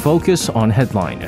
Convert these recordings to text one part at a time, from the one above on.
Focus on Headline.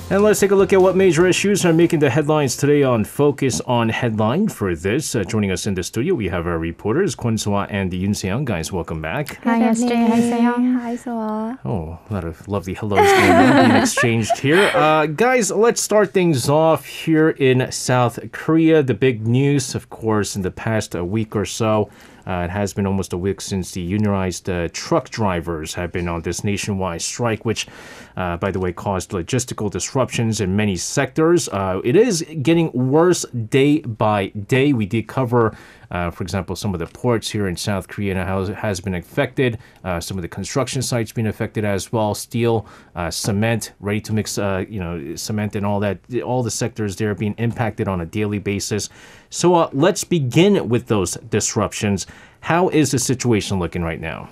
And let's take a look at what major issues are making the headlines today on Focus on Headline. For this, joining us in the studio, we have our reporters, Kwon So-ah and Yoon Suk-yeol. Guys, welcome back. Hi, SJ. Hi, Seong. Hi, So-ah. Oh, a lot of lovely hellos being exchanged here. Guys, let's start things off here in South Korea. The big news, of course, in the past week or so, it has been almost a week since the unionized truck drivers have been on this nationwide strike, which, by the way, caused logistical disruptions in many sectors. It is getting worse day by day. We did cover, for example, some of the ports here in South Korea and how it has been affected. Some of the construction sites being affected as well. Steel, cement, ready-to-mix, cement and all that. All the sectors there being impacted on a daily basis. So let's begin with those disruptions. How is the situation looking right now?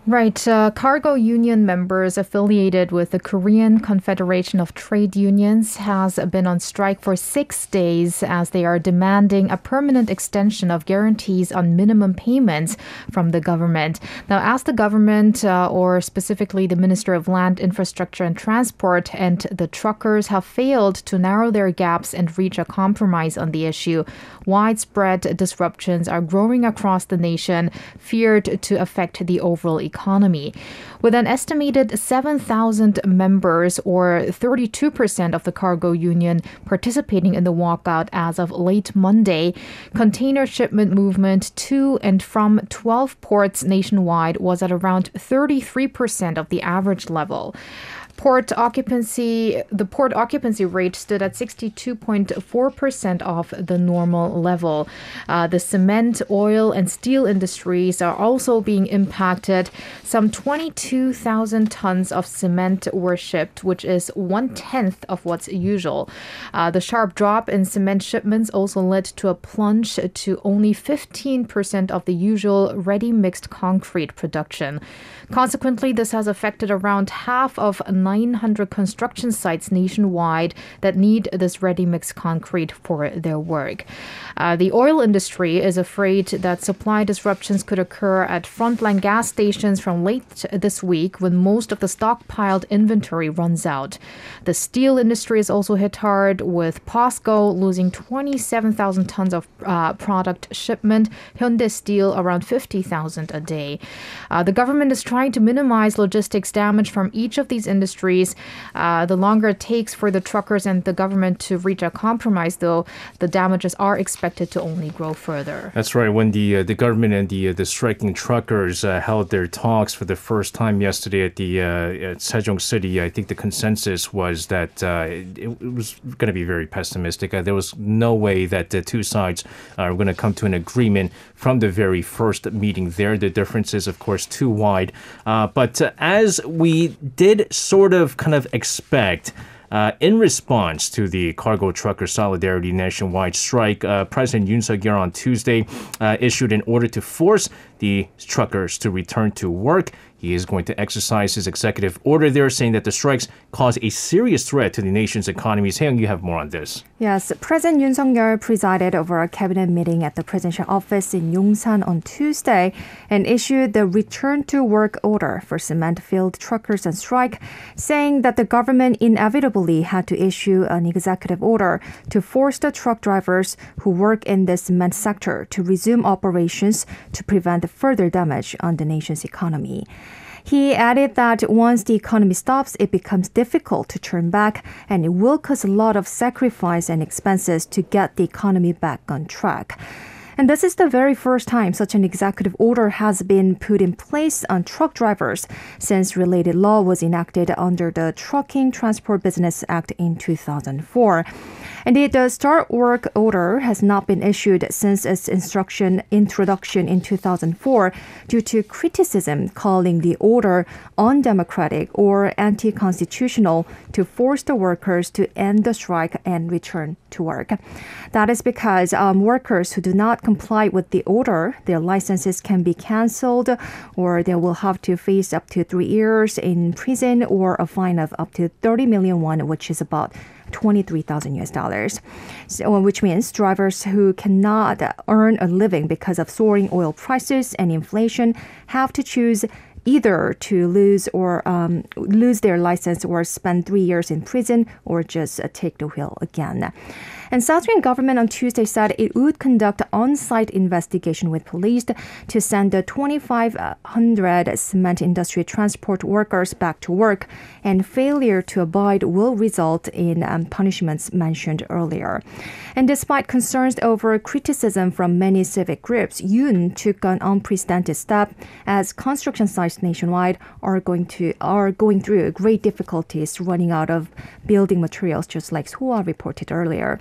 Right. Cargo union members affiliated with the Korean Confederation of Trade Unions has been on strike for 6 days as they are demanding a permanent extension of guarantees on minimum payments from the government. Now, as the government, or specifically the Minister of Land, Infrastructure and Transport and the truckers have failed to narrow their gaps and reach a compromise on the issue, widespread disruptions are growing across the nation, feared to affect the overall economy. With an estimated 7,000 members, or 32% of the cargo union, participating in the walkout as of late Monday, container shipment movement to and from 12 ports nationwide was at around 33% of the average level. The port occupancy rate stood at 62.4% of the normal level. The cement, oil, and steel industries are also being impacted. Some 22,000 tons of cement were shipped, which is 1/10 of what's usual. The sharp drop in cement shipments also led to a plunge to only 15% of the usual ready-mixed concrete production. Consequently, this has affected around half of 900 construction sites nationwide that need this ready-mixed concrete for their work. The oil industry is afraid that supply disruptions could occur at frontline gas stations from late this week when most of the stockpiled inventory runs out. The steel industry is also hit hard, with POSCO losing 27,000 tons of product shipment, Hyundai Steel around 50,000 a day. The government is trying to minimize logistics damage from each of these industries. The longer it takes for the truckers and the government to reach a compromise, though, the damages are expected to only grow further. That's right. When the government and the striking truckers held their talks for the first time yesterday at Sejong City, I think the consensus was that it was going to be very pessimistic. There was no way that the two sides are going to come to an agreement from the very first meeting there. The difference is, of course, too wide. But as we did sort of kind of expect, in response to the cargo trucker solidarity nationwide strike, President Yoon Suk-yeol on Tuesday issued an order to force the truckers to return to work. He is going to exercise his executive order there, saying that the strikes cause a serious threat to the nation's economy. Hae-young, you have more on this. Yes, President Yoon Suk-yeol presided over a cabinet meeting at the presidential office in Yongsan on Tuesday and issued the return to work order for cement field truckers on strike, saying that the government inevitably had to issue an executive order to force the truck drivers who work in the cement sector to resume operations to prevent further damage on the nation's economy. He added that once the economy stops, it becomes difficult to turn back, and it will cause a lot of sacrifice and expenses to get the economy back on track. And this is the very first time such an executive order has been put in place on truck drivers since related law was enacted under the Trucking Transport Business Act in 2004. Indeed, the start work order has not been issued since its introduction in 2004 due to criticism calling the order undemocratic or anti-constitutional to force the workers to end the strike and return to work. That is because workers who do not comply with the order, their licenses can be cancelled, or they will have to face up to 3 years in prison or a fine of up to 30 million won, which is about 23,000 US dollars. So, which means drivers who cannot earn a living because of soaring oil prices and inflation have to choose either to lose their license or spend 3 years in prison or just take the wheel again. And South Korean government on Tuesday said it would conduct on-site investigation with police to send the 2,500 cement industry transport workers back to work, and failure to abide will result in punishments mentioned earlier. And despite concerns over criticism from many civic groups, Yoon took an unprecedented step as construction sites nationwide are going through great difficulties running out of building materials, just like Soa reported earlier.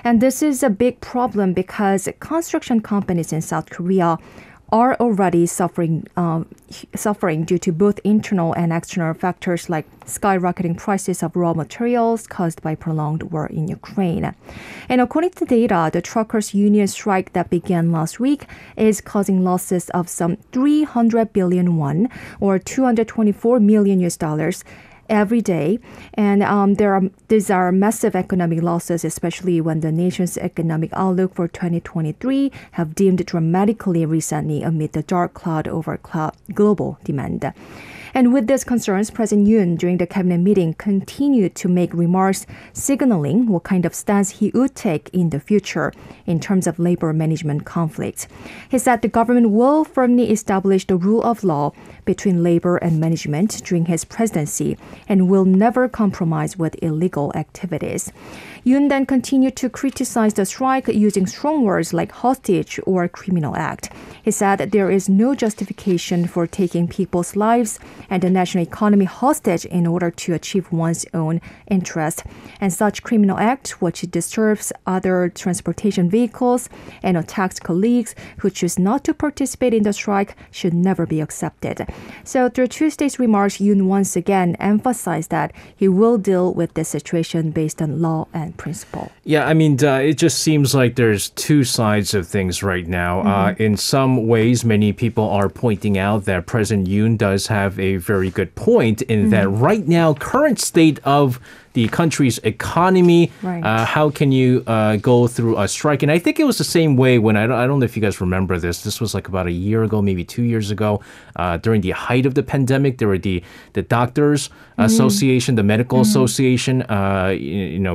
And this is a big problem because construction companies in South Korea are already suffering due to both internal and external factors like skyrocketing prices of raw materials caused by prolonged war in Ukraine. And according to data, the truckers' union strike that began last week is causing losses of some 300 billion won, or 224 million US dollars every day. And these are massive economic losses, especially when the nation's economic outlook for 2023 have dimmed dramatically recently amid the dark cloud over global demand. And with these concerns, President Yoon, during the cabinet meeting, continued to make remarks signaling what kind of stance he would take in the future in terms of labor management conflicts. He said the government will firmly establish the rule of law between labor and management during his presidency and will never compromise with illegal activities. Yoon then continued to criticize the strike using strong words like hostage or criminal act. He said there is no justification for taking people's lives and the national economy hostage in order to achieve one's own interest. And such criminal act, which disturbs other transportation vehicles and attacks colleagues who choose not to participate in the strike, should never be accepted. So through Tuesday's remarks, Yoon once again emphasized that he will deal with this situation based on law and principle. Yeah, I mean, it just seems like there's two sides of things right now. In some ways, many people are pointing out that President Yoon does have a very good point in that right now, current state of the country's economy. Right. How can you go through a strike? And I think it was the same way when, I don't know if you guys remember this. This was like about a year ago, maybe 2 years ago. During the height of the pandemic, there were the Doctors Association, the Medical Association,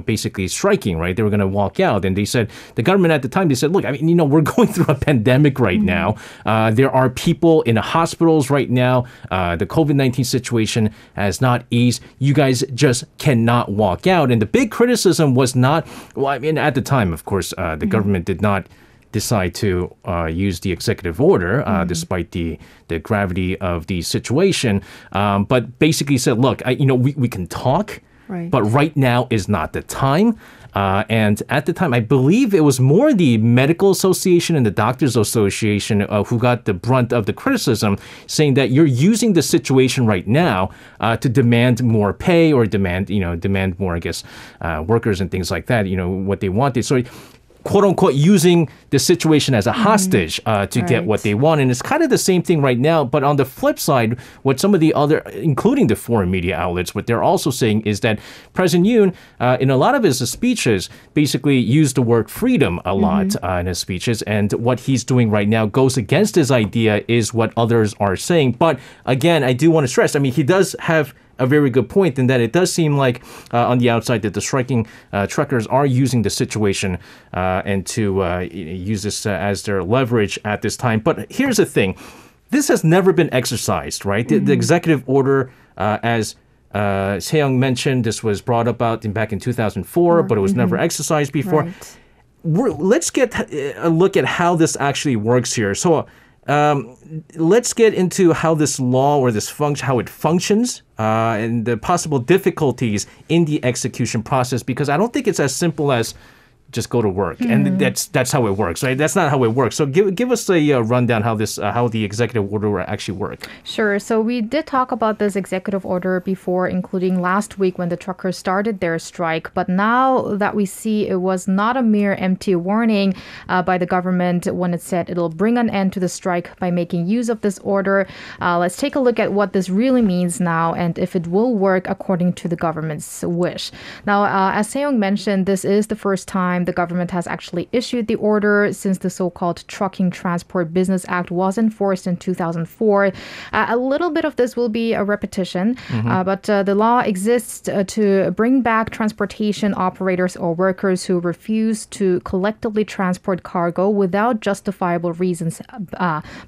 basically striking, right? They were going to walk out. And they said, the government at the time, they said, look, I mean, we're going through a pandemic right now. There are people in the hospitals right now. The COVID-19 situation has not eased. You guys just cannot walk out. And the big criticism was not, well, I mean, at the time, of course, the government did not decide to use the executive order, despite the gravity of the situation, but basically said, look, we can talk, right, but right now is not the time. And at the time, I believe it was more the Medical Association and the Doctors Association who got the brunt of the criticism, saying that you're using the situation right now to demand more pay or demand more, I guess, workers and things like that, what they wanted. So, quote unquote, using the situation as a hostage to get what they want. And it's kind of the same thing right now. But on the flip side, what some of the other, including the foreign media outlets, what they're also saying is that President Yoon, in a lot of his speeches, basically used the word freedom a lot in his speeches. And what he's doing right now goes against his idea, is what others are saying. But again, I do want to stress, I mean, he does have a very good point in that it does seem like on the outside that the striking truckers are using the situation and to use this as their leverage at this time. But here's the thing. This has never been exercised, right? The executive order, as Seong mentioned, this was brought about back in 2004, but it was never exercised before. Right. Let's get a look at how this actually works here. So let's get into how this law or this how it functions and the possible difficulties in the execution process, because I don't think it's as simple as just go to work. And that's how it works, right? That's not how it works. So give us a rundown how the executive order will actually work. Sure. So we did talk about this executive order before, including last week when the truckers started their strike. But now that we see it was not a mere empty warning by the government when it said it'll bring an end to the strike by making use of this order. Let's take a look at what this really means now and if it will work according to the government's wish. Now, as Seong mentioned, this is the first time the government has actually issued the order since the so-called Trucking Transport Business Act was enforced in 2004. A little bit of this will be a repetition, but the law exists to bring back transportation operators or workers who refuse to collectively transport cargo without justifiable reasons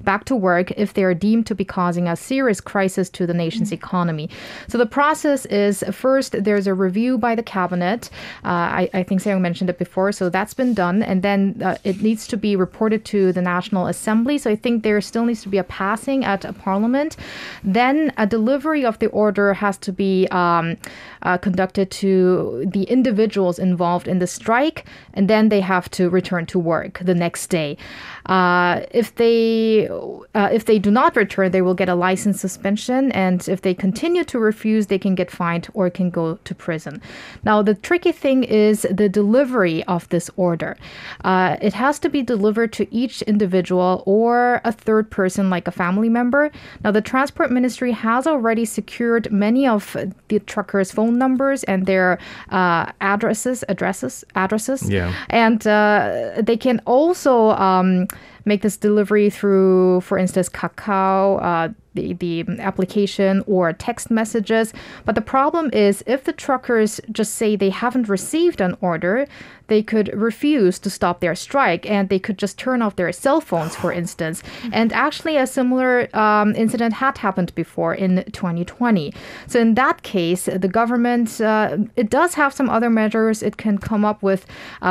back to work if they are deemed to be causing a serious crisis to the nation's economy. So the process is, first, there's a review by the cabinet. I think Seong mentioned it before, so that's been done. And then it needs to be reported to the National Assembly. So I think there still needs to be a passing at Parliament. Then a delivery of the order has to be conducted to the individuals involved in the strike, and then they have to return to work the next day. If they do not return, they will get a license suspension, and if they continue to refuse, they can get fined or can go to prison. Now, the tricky thing is the delivery of this order. It has to be delivered to each individual or a third person, like a family member. Now, the Transport Ministry has already secured many of the truckers' phone numbers and their addresses. Yeah. And they can also make this delivery through, for instance, Kakao, the application, or text messages. But the problem is if the truckers just say they haven't received an order, they could refuse to stop their strike and they could just turn off their cell phones, for instance. And actually a similar incident had happened before in 2020. So in that case, the government, it does have some other measures. It can come up with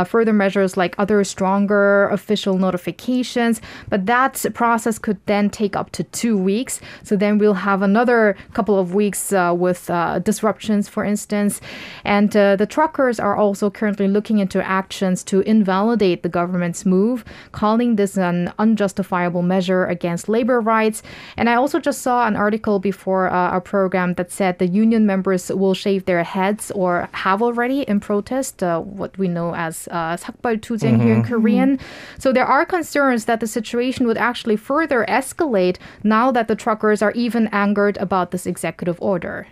further measures like other stronger official notifications, but that process could then take up to 2 weeks. So then we'll have another couple of weeks with disruptions, for instance. And the truckers are also currently looking into actions to invalidate the government's move, calling this an unjustifiable measure against labor rights. And I also just saw an article before our program that said the union members will shave their heads or have already in protest, what we know as 삭발투쟁 here in Korean. So there are concerns that the situation would actually further escalate now that the truckers are even angered about this executive order.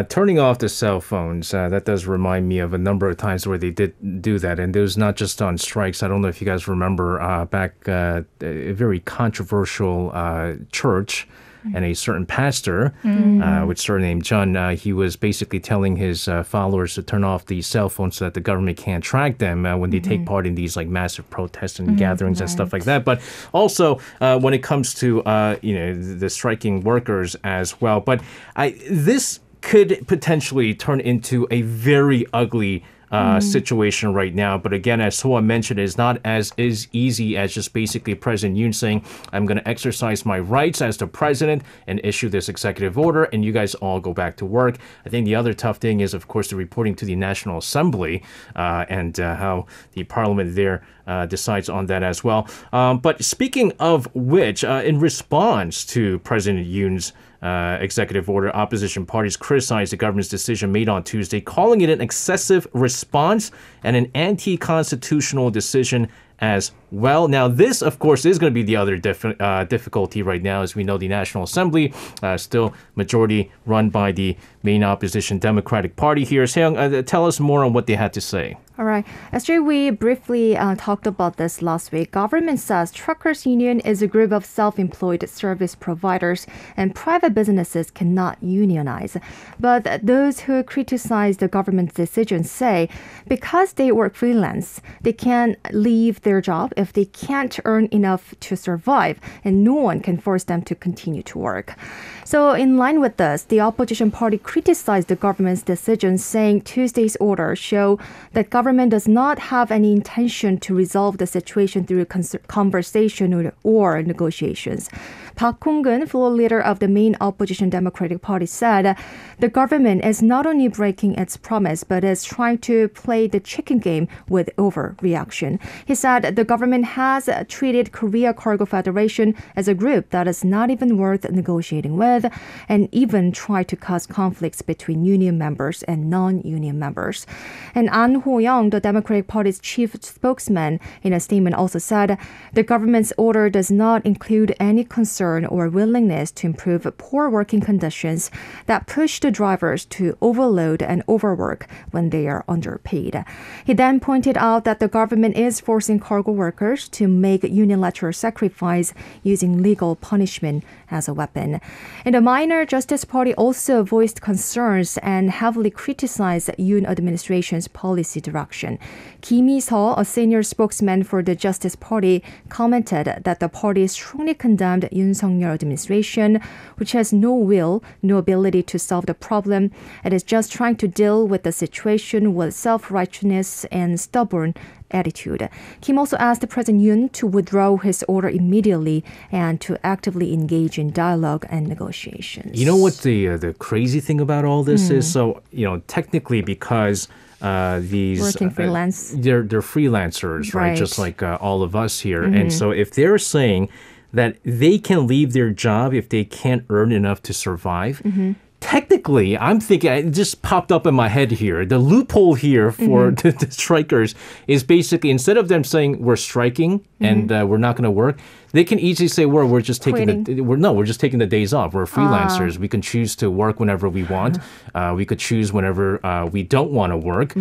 Turning off the cell phones, that does remind me of a number of times where they did do that. And it was not just on strikes. I don't know if you guys remember back a very controversial church and a certain pastor with surname John, he was basically telling his followers to turn off the cell phones so that the government can't track them when they take part in these like massive protests and gatherings and stuff like that. But also when it comes to the striking workers as well. But this could potentially turn into a very ugly situation right now. But again, as Soa mentioned, it's not as easy as just basically President Yoon saying, I'm going to exercise my rights as the president and issue this executive order, and you guys all go back to work. I think the other tough thing is, of course, the reporting to the National Assembly and how the parliament there decides on that as well. But speaking of which, in response to President Yoon's executive order, opposition parties criticized the government's decision made on Tuesday, calling it an excessive response and an anti-constitutional decision as well. Now, this, of course, is going to be the other difficulty right now. As we know, the National Assembly still majority run by the main opposition Democratic Party here. Seong, tell us more on what they had to say. All right. Actually, we briefly talked about this last week. Government says Truckers Union is a group of self-employed service providers and private businesses cannot unionize. But those who criticize the government's decision say because they work freelance, they can leave their job if they can't earn enough to survive, and no one can force them to continue to work. So in line with this, the opposition party criticized the government's decision, saying Tuesday's order show that government does not have any intention to resolve the situation through conversation or negotiations. Park Hong-gun, floor leader of the main opposition Democratic Party, said the government is not only breaking its promise, but is trying to play the chicken game with overreaction. He said the government has treated Korea Cargo Federation as a group that is not even worth negotiating with, and even tried to cause conflicts between union members and non-union members. And An Ho-young, the Democratic Party's chief spokesman, in a statement also said the government's order does not include any concern or willingness to improve poor working conditions that push the drivers to overload and overwork when they are underpaid. He then pointed out that the government is forcing cargo workers to make unilateral sacrifice using legal punishment as a weapon. And the Minor Justice Party also voiced concerns and heavily criticized Yoon administration's policy direction. Kim Hee-seo, a senior spokesman for the Justice Party, commented that the party strongly condemned Yoon Suk-yeol administration, which has no will, no ability to solve the problem. It is just trying to deal with the situation with self-righteousness and stubborn attitude. Kim also asked President Yoon to withdraw his order immediately and to actively engage in dialogue and negotiations. You know what the crazy thing about all this is? So, technically because these working freelance, they're freelancers, right? Just like all of us here. And so if they're saying that they can leave their job if they can't earn enough to survive, technically, I'm thinking, it just popped up in my head here. The loophole here for the strikers is basically, instead of them saying we're striking and we're not going to work, they can easily say, well, we're just taking we're just taking the days off. We're freelancers. We can choose to work whenever we want. We could choose whenever we don't want to work.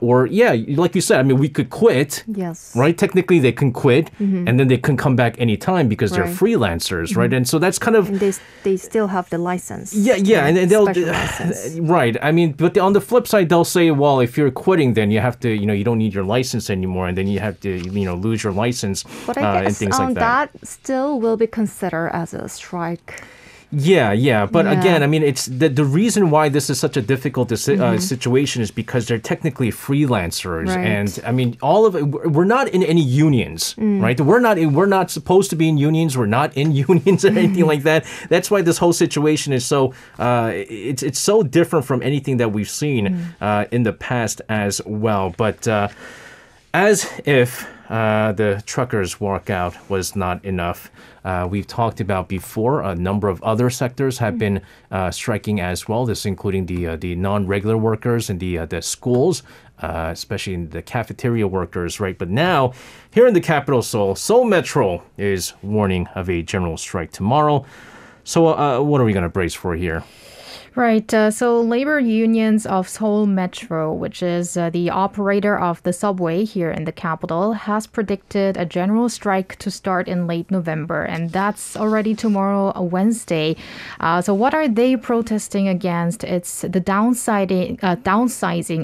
Or, like you said, I mean, we could quit. Yes. Right? Technically, they can quit and then they can come back anytime because they're freelancers, right? And so that's kind of... And they still have the license. Yeah, and they'll... license. Right. I mean, but on the flip side, they'll say, well, if you're quitting, then you have to, you don't need your license anymore, and then you have to, lose your license But I guess and things like that. Still will be considered as a strike. Yeah. But again, I mean, it's the reason why this is such a difficult situation is because they're technically freelancers, and I mean, all of it. We're not in any unions, right? We're not supposed to be in unions. We're not in unions or anything like that. That's why this whole situation is so. It's so different from anything that we've seen in the past as well. But as if the truckers' walkout was not enough. We've talked about before, a number of other sectors have been striking as well. This including the non-regular workers in the schools, especially in the cafeteria workers, right? But now, here in the capital, Seoul Metro is warning of a general strike tomorrow. So what are we going to brace for here? Right. So labor unions of Seoul Metro, which is the operator of the subway here in the capital, has predicted a general strike to start in late November. And that's already tomorrow, Wednesday. So what are they protesting against? It's the downsizing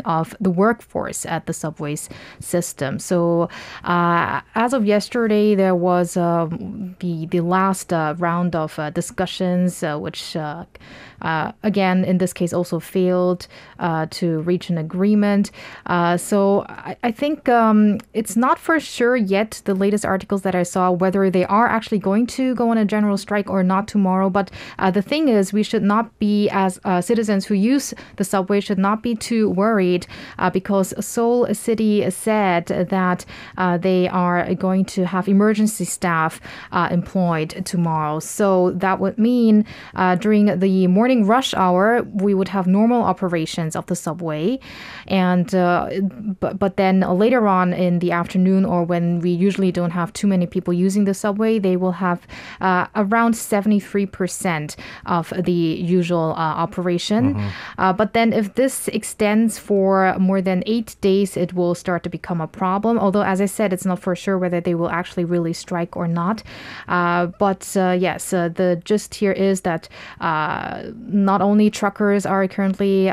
of the workforce at the subway's system. So as of yesterday, there was the last round of discussions, which again, in this case, also failed to reach an agreement. So I think it's not for sure yet, the latest articles that I saw, whether they are actually going to go on a general strike or not tomorrow. But the thing is, we should not be, as citizens who use the subway, should not be too worried because Seoul City said that they are going to have emergency staff employed tomorrow. So that would mean during the morning rush hour, we would have normal operations of the subway, and but then later on in the afternoon, or when we usually don't have too many people using the subway, they will have around 73% of the usual operation. But then if this extends for more than 8 days, it will start to become a problem. Although, as I said, it's not for sure whether they will actually really strike or not. But yes, the gist here is that not only truckers are currently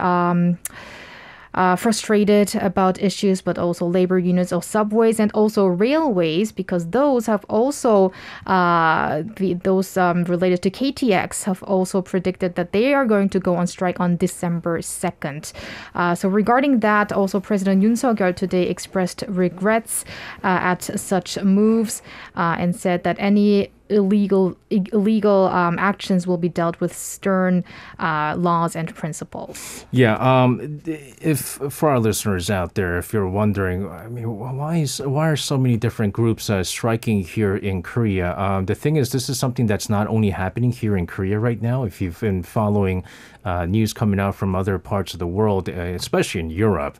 frustrated about issues, but also labor units of subways and also railways, because those have also, those related to KTX have also predicted that they are going to go on strike on December 2nd. So regarding that, also President Yoon Suk-yeol today expressed regrets at such moves and said that any illegal actions will be dealt with stern laws and principles. Yeah, if for our listeners out there, if you're wondering, I mean, why are so many different groups striking here in Korea? The thing is, this is something that's not only happening here in Korea right now. If you've been following news coming out from other parts of the world, especially in Europe,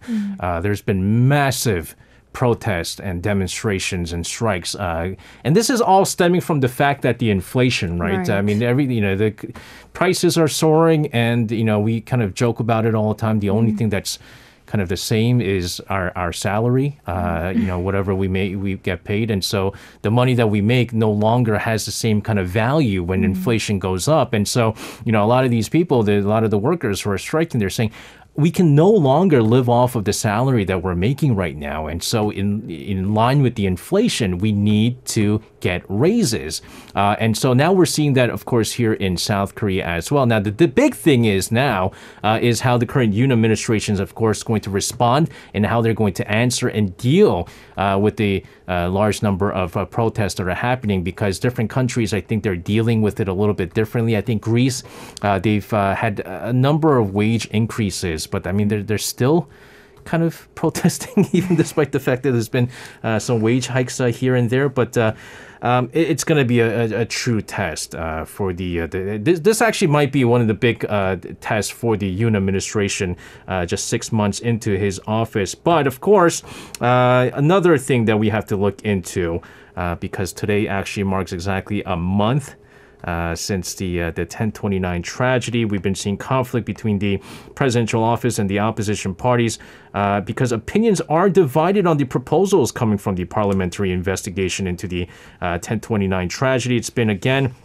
there's been massive protests and demonstrations and strikes, and this is all stemming from the fact that the inflation, right? I mean, the prices are soaring, and we kind of joke about it all the time. The only thing that's kind of the same is our salary, whatever we get paid, and so the money that we make no longer has the same kind of value when inflation goes up, and so a lot of these people, a lot of the workers who are striking, they're saying, we can no longer live off of the salary that we're making right now. And so in line with the inflation, we need to get raises. And so now we're seeing that, of course, here in South Korea as well. Now, the big thing is now is how the current Yoon administration is, of course, going to respond and how they're going to answer and deal with the large number of protests that are happening, because different countries, I think they're dealing with it a little bit differently. I think Greece, they've had a number of wage increases, but I mean, they're still kind of protesting, even despite the fact that there's been some wage hikes here and there. But it's going to be a true test for this actually might be one of the big tests for the Yoon administration just 6 months into his office. But of course, another thing that we have to look into, because today actually marks exactly a month since the 1029 tragedy. We've been seeing conflict between the presidential office and the opposition parties because opinions are divided on the proposals coming from the parliamentary investigation into the 1029 tragedy. It's been, again,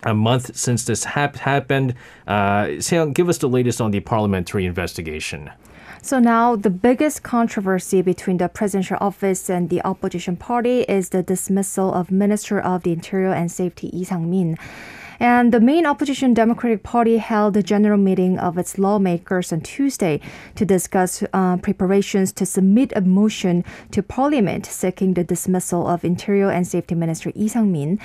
a month since this happened. Seong, give us the latest on the parliamentary investigation. So now the biggest controversy between the presidential office and the opposition party is the dismissal of Minister of the Interior and Safety Lee Sang-min. And the main opposition Democratic Party held a general meeting of its lawmakers on Tuesday to discuss preparations to submit a motion to Parliament seeking the dismissal of Interior and Safety Minister Lee Sang-min.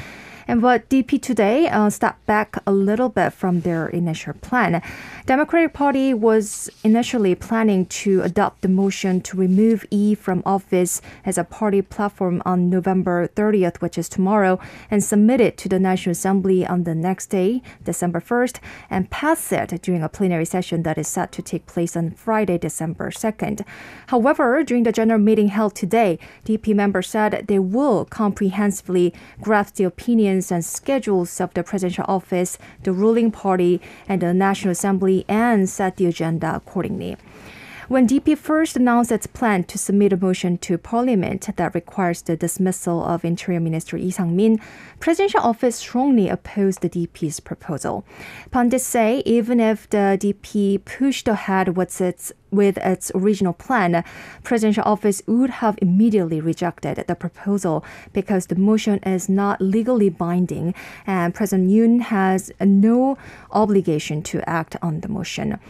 But DP today stepped back a little bit from their initial plan. Democratic Party was initially planning to adopt the motion to remove Lee from office as a party platform on November 30th, which is tomorrow, and submit it to the National Assembly on the next day, December 1st, and pass it during a plenary session that is set to take place on Friday, December 2nd. However, during the general meeting held today, DP members said they will comprehensively grasp the opinions and schedules of the presidential office, the ruling party, and the National Assembly, and set the agenda accordingly. When DP first announced its plan to submit a motion to Parliament that requires the dismissal of Interior Minister Lee Sang-min, presidential office strongly opposed the DP's proposal. Pundits say even if the DP pushed ahead with its original plan, presidential office would have immediately rejected the proposal because the motion is not legally binding and President Yoon has no obligation to act on the motion.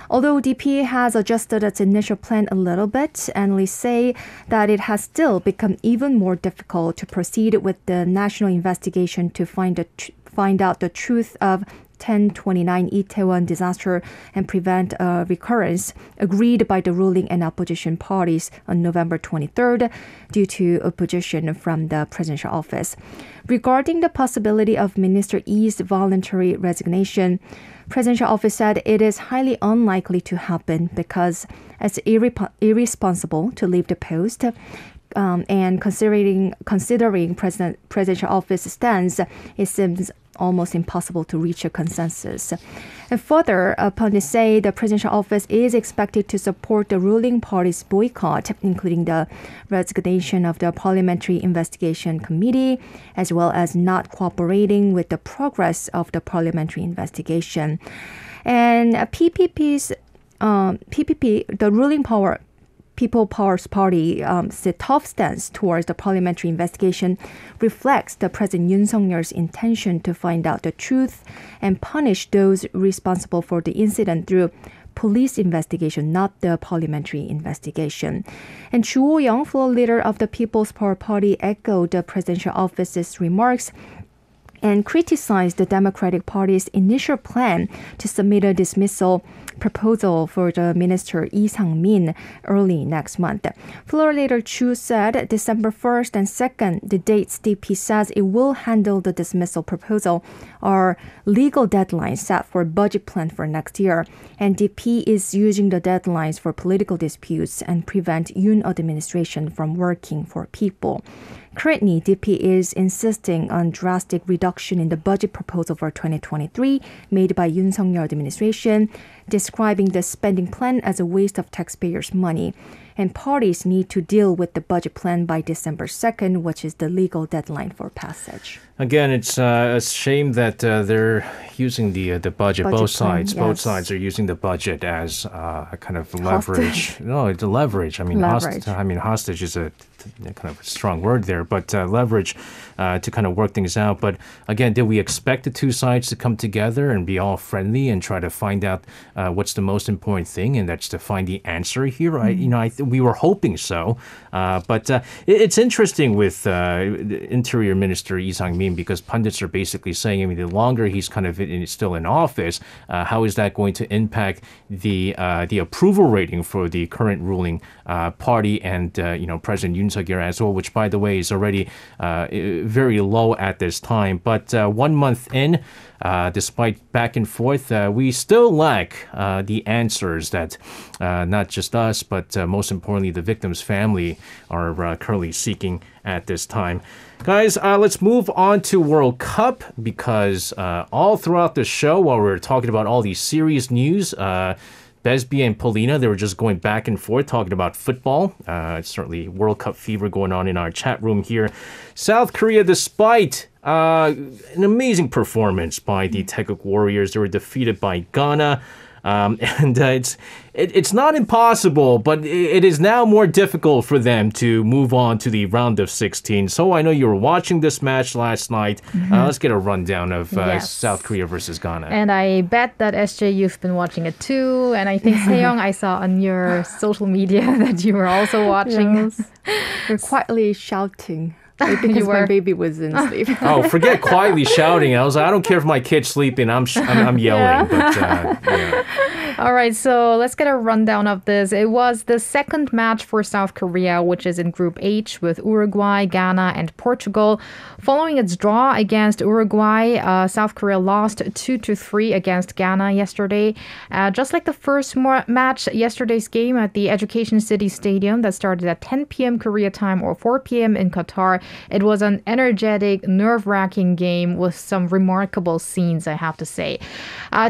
Although DP has adjusted its initial plan a little bit, analysts say that it has still become even more difficult to proceed with the national investigation to find out the truth of 1029 Itaewon disaster and prevent a recurrence, agreed by the ruling and opposition parties on November 23rd due to opposition from the presidential office. Regarding the possibility of Minister Lee's voluntary resignation, presidential office said it is highly unlikely to happen because it's irresponsible to leave the post. And considering presidential office stance, it seems almost impossible to reach a consensus. And further, pundits say the presidential office is expected to support the ruling party's boycott, including the resignation of the Parliamentary Investigation Committee, as well as not cooperating with the progress of the parliamentary investigation. And PPP, the ruling People Power's Party's tough stance towards the parliamentary investigation reflects the President Yoon Suk-yeol's intention to find out the truth and punish those responsible for the incident through police investigation, not the parliamentary investigation. And Cho Gue-sung, floor leader of the People's Power Party, echoed the presidential office's remarks and criticized the Democratic Party's initial plan to submit a dismissal proposal for the minister Lee Sang-min early next month. Floor leader Chu said December 1st and 2nd, the dates DP says it will handle the dismissal proposal, are legal deadlines set for budget plan for next year. And DP is using the deadlines for political disputes and prevent Yoon administration from working for people. Currently, DP is insisting on drastic reduction in the budget proposal for 2023 made by Yoon Suk-yeol administration, describing the spending plan as a waste of taxpayers' money. And parties need to deal with the budget plan by December 2nd, which is the legal deadline for passage. Again, it's a shame that they're using the budget. Both sides, plan, both yes. sides are using the budget as a kind of leverage. Hostage. No, it's a leverage. I mean, Leverage. hostage is a kind of a strong word there, but leverage to kind of work things out. But again, did we expect the two sides to come together and be all friendly and try to find out what's the most important thing, and that's to find the answer here? We were hoping so, but it's interesting with Interior Minister Lee Sang-min, because pundits are basically saying, I mean, the longer he's kind of still in office, how is that going to impact the approval rating for the current ruling party and President Yoon Suk-yeol as well, which, by the way, is already very low at this time. But 1 month in, despite back and forth, we still lack the answers that not just us, but most importantly, the victim's family are currently seeking at this time. Guys, let's move on to World Cup, because all throughout the show, while we were talking about all these serious news, Besby and Paulina, they were just going back and forth talking about football. It's certainly World Cup fever going on in our chat room here. South Korea, despite an amazing performance by the Taeguk Warriors, they were defeated by Ghana. And it's not impossible, but it is now more difficult for them to move on to the round of 16. So I know you were watching this match last night. Let's get a rundown of Yes. South Korea versus Ghana. And I bet that SJ, you've been watching it too. And I think Sejong, I saw on your social media that you were also watching. Yes. We're quietly shouting. Because my baby was in sleep. Oh, forget quietly shouting. I was like, I don't care if my kid's sleeping. I'm yelling. But, yeah. All right, so let's get a rundown of this. It was the second match for South Korea, which is in Group H with Uruguay, Ghana, and Portugal. Following its draw against Uruguay, South Korea lost 2-3 against Ghana yesterday. Just like the first match, yesterday's game at the Education City Stadium that started at 10 p.m. Korea time or 4 p.m. in Qatar, it was an energetic, nerve-wracking game with some remarkable scenes, I have to say.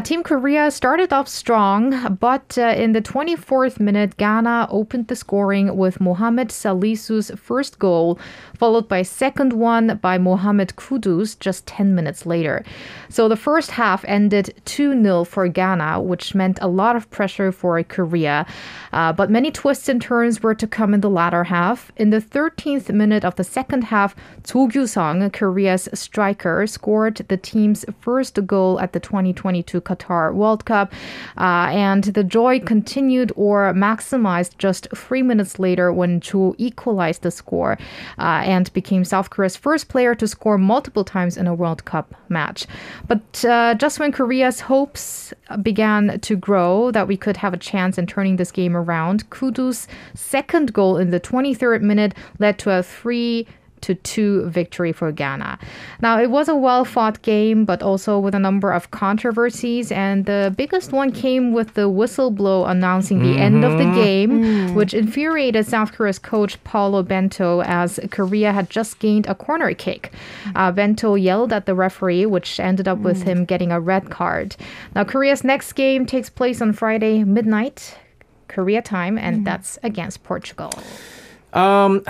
Team Korea started off strong, but in the 24th minute, Ghana opened the scoring with Mohamed Salisu's first goal, followed by second one by Mohamed Kudus just 10 minutes later. So the first half ended 2-0 for Ghana, which meant a lot of pressure for Korea. But many twists and turns were to come in the latter half. In the 13th minute of the second half, Cho Gue-sung, Korea's striker, scored the team's first goal at the 2022 Qatar World Cup. And the joy continued or maximized just 3 minutes later when Cho equalized the score and became South Korea's first player to score multiple times in a World Cup match. But just when Korea's hopes began to grow that we could have a chance in turning this game around, Kudus' second goal in the 23rd minute led to a 3-2 victory for Ghana. Now, it was a well-fought game, but also with a number of controversies, and the biggest one came with the whistle blow announcing the end of the game, which infuriated South Korea's coach Paulo Bento as Korea had just gained a corner kick. Bento yelled at the referee, which ended up with him getting a red card. Now, Korea's next game takes place on Friday midnight, Korea time, and that's against Portugal. I'm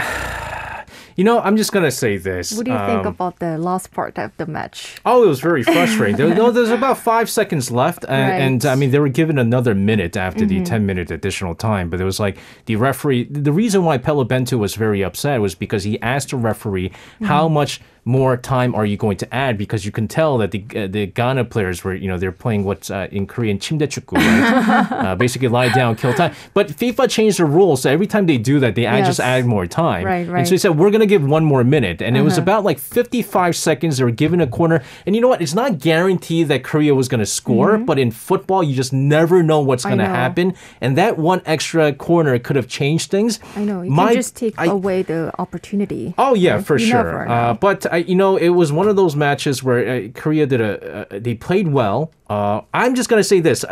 just going to say this. What do you think about the last part of the match? Oh, it was very frustrating. There's about 5 seconds left. And I mean, they were given another minute after the 10-minute additional time. But it was like the referee, the reason why Paulo Bento was very upset was because he asked the referee how much more time are you going to add? Because you can tell that the Ghana players were, they're playing what's in Korean 침대축구, right? Basically lie down, kill time. But FIFA changed the rules, so every time they do that, they just add more time. Right. And so they said, we're going to give one more minute. And it was about like 55 seconds. They were given a corner. And you know what? It's not guaranteed that Korea was going to score, but in football, you just never know what's going to happen. And that one extra corner could have changed things. I know. You can just take away the opportunity. Oh, yeah, right? for You sure. never know. But, it was one of those matches where Korea they played well. I'm just going to say this.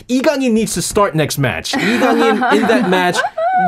Lee Gang-in needs to start next match. Lee Gang-in in that match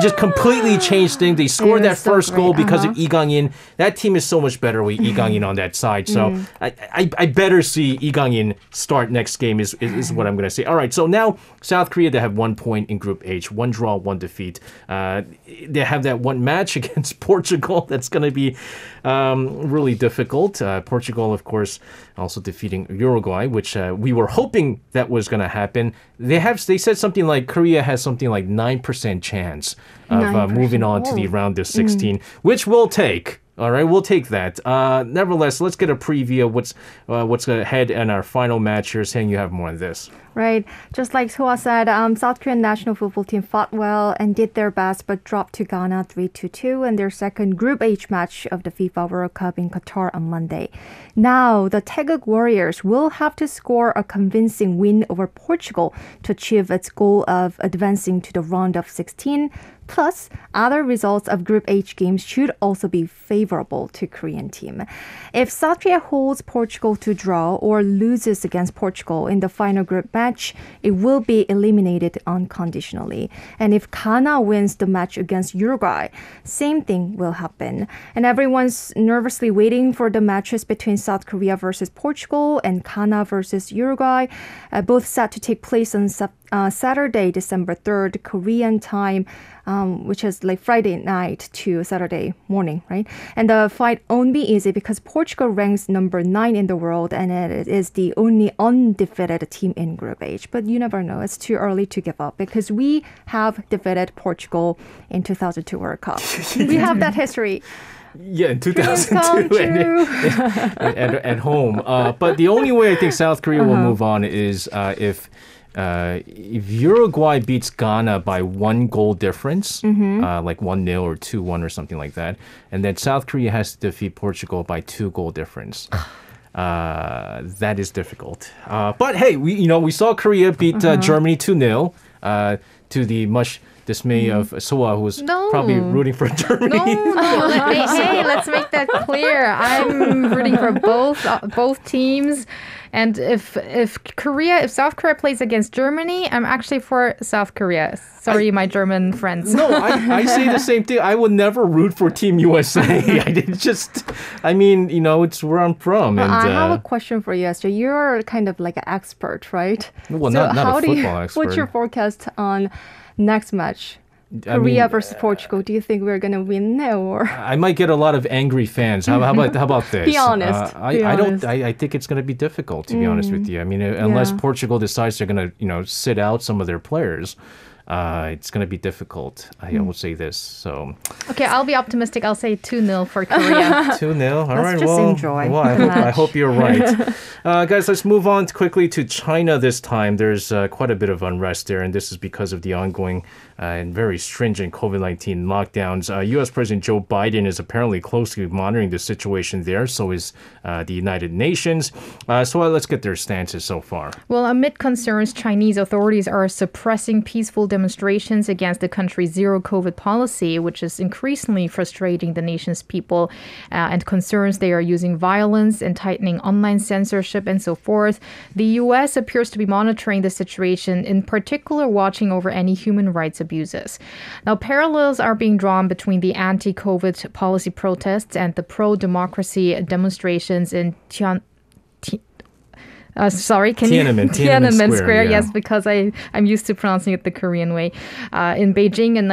just completely changed things. They scored that first goal because of Lee Gang-in. That team is so much better with Lee Gang-in on that side. So I better see Lee Gang-in start next game is what I'm going to say. All right, so now South Korea, they have 1 point in Group H, 1 draw, 1 defeat. They have that one match against Portugal. That's going to be really difficult. Portugal, of course, also defeating Uruguay, which we were hoping that was going to happen. They said something like Korea has something like 9% chance of moving on to the round of 16, which we'll take. All right, we'll take that. Nevertheless, let's get a preview of what's ahead in our final match here. Saying you have more on this. Right. Just like Soa said, South Korean national football team fought well and did their best, but dropped to Ghana 3-2 in their second Group H match of the FIFA World Cup in Qatar on Monday. Now, the Taeguk Warriors will have to score a convincing win over Portugal to achieve its goal of advancing to the round of 16. Plus, other results of Group H games should also be favorable to Korean team. If South Korea holds Portugal to draw or loses against Portugal in the final group match, it will be eliminated unconditionally. And if Ghana wins the match against Uruguay, same thing will happen. And everyone's nervously waiting for the matches between South Korea versus Portugal and Ghana versus Uruguay, both set to take place on Saturday, December 3rd, Korean time, which is like Friday night to Saturday morning, right? And the fight won't be easy because Portugal ranks number 9 in the world and it is the only undefeated team in Group H. But you never know. It's too early to give up because we have defeated Portugal in 2002 World Cup. We have that history. Yeah, in 2002 at home. But the only way I think South Korea will move on is if Uruguay beats Ghana by 1 goal difference, like 1-0 or 2-1 or something like that, and then South Korea has to defeat Portugal by 2 goal difference. That is difficult. But hey, we saw Korea beat Germany 2-0 to the much dismay of Soa, who was probably rooting for Germany. No. Hey, let's make that clear. I'm rooting for both teams. And if South Korea plays against Germany, I'm actually for South Korea. Sorry, my German friends. No, I say the same thing. I would never root for Team USA. It's where I'm from. And I have a question for you, Esther. You're kind of like an expert, right? Well, so not a football expert. What's your forecast on next match? Korea versus Portugal. Do you think we're gonna win or? I might get a lot of angry fans. How about this? Be honest. I think it's going to be difficult, to be honest with you. I mean, unless Portugal decides they're going to sit out some of their players. It's going to be difficult. I will say this. So okay, I'll be optimistic. I'll say 2-0 for Korea. 2-0. All right. Let's just enjoy. Well, I hope you're right. Guys, let's move on quickly to China this time. There's quite a bit of unrest there, and this is because of the ongoing and very stringent COVID-19 lockdowns. U.S. President Joe Biden is apparently closely monitoring the situation there. So is the United Nations. So let's get their stances so far. Well, amid concerns, Chinese authorities are suppressing peaceful demonstrations against the country's zero COVID policy, which is increasingly frustrating the nation's people, and concerns they are using violence and tightening online censorship and so forth. The U.S. appears to be monitoring the situation, in particular watching over any human rights abuses. Now, parallels are being drawn between the anti-COVID policy protests and the pro-democracy demonstrations in Tiananmen Square. Yeah. Yes, because I'm used to pronouncing it the Korean way. In Beijing in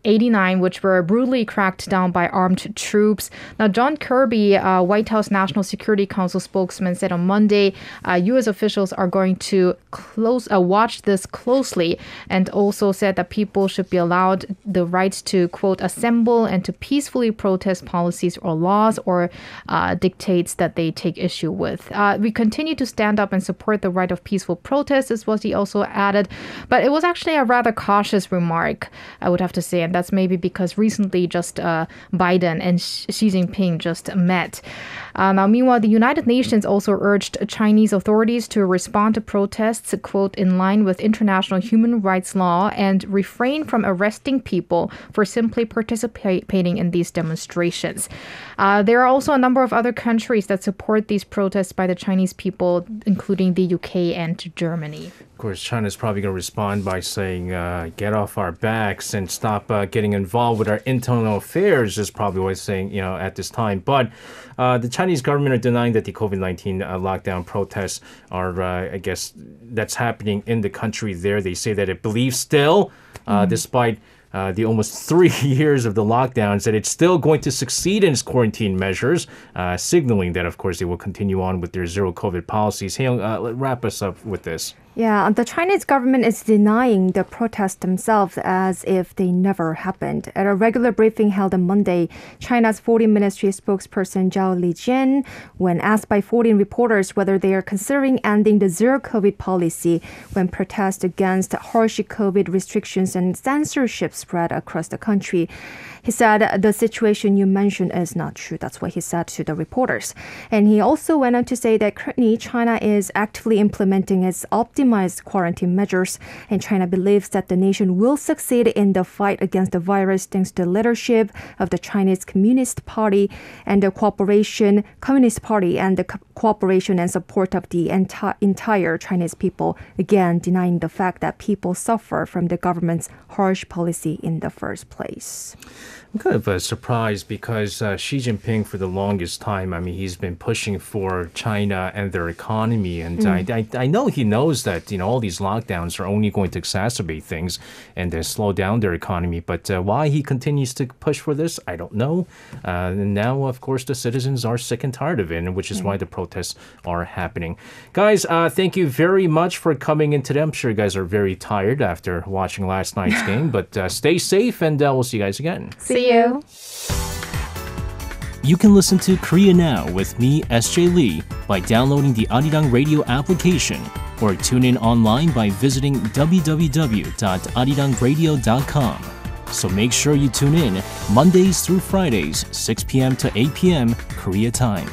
89, which were brutally cracked down by armed troops. Now, John Kirby, White House National Security Council spokesman, said on Monday, U.S. officials are going to watch this closely, and also said that people should be allowed the right to, quote, assemble and to peacefully protest policies or laws or dictates that they take issue with. We continue to stand up and support the right of peaceful protest, is what he also added. But it was actually a rather cautious remark, I would have to say, and that's maybe because recently just Biden and Xi Jinping just met. Now, meanwhile, the United Nations also urged Chinese authorities to respond to protests, quote, in line with international human rights law and refrain from arresting people for simply participating in these demonstrations. There are also a number of other countries that support these protests by the Chinese people, including the UK and Germany. Of course, China's probably going to respond by saying, get off our backs and stop getting involved with our internal affairs, is probably what it's saying, at this time. But the Chinese government are denying that the COVID-19 lockdown protests are, I guess, that's happening in the country there. They say that it believes still, despite the almost 3 years of the lockdowns, that it's still going to succeed in its quarantine measures, signaling that, of course, they will continue on with their zero COVID policies. Hey, wrap us up with this. Yeah, the Chinese government is denying the protests themselves as if they never happened. At a regular briefing held on Monday, China's Foreign Ministry spokesperson Zhao Lijian, when asked by foreign reporters whether they are considering ending the zero-COVID policy when protests against harsh COVID restrictions and censorship spread across the country, he said, the situation you mentioned is not true. That's what he said to the reporters. And he also went on to say that currently China is actively implementing its optimized quarantine measures, and China believes that the nation will succeed in the fight against the virus thanks to the leadership of the Chinese Communist Party and the Communist Party and the cooperation and support of the entire Chinese people, again denying the fact that people suffer from the government's harsh policy in the first place. I'm kind of surprised because Xi Jinping, for the longest time, he's been pushing for China and their economy. And I know he knows that, all these lockdowns are only going to exacerbate things and then slow down their economy. But why he continues to push for this, I don't know. And now, of course, the citizens are sick and tired of it, which is why the protests are happening. Guys, thank you very much for coming in today. I'm sure you guys are very tired after watching last night's game. But stay safe, and we'll see you guys again. See you. You can listen to Korea Now with me, SJ Lee, by downloading the Arirang radio application or tune in online by visiting www.arirangradio.com. So make sure you tune in Mondays through Fridays, 6 p.m. to 8 p.m. Korea time.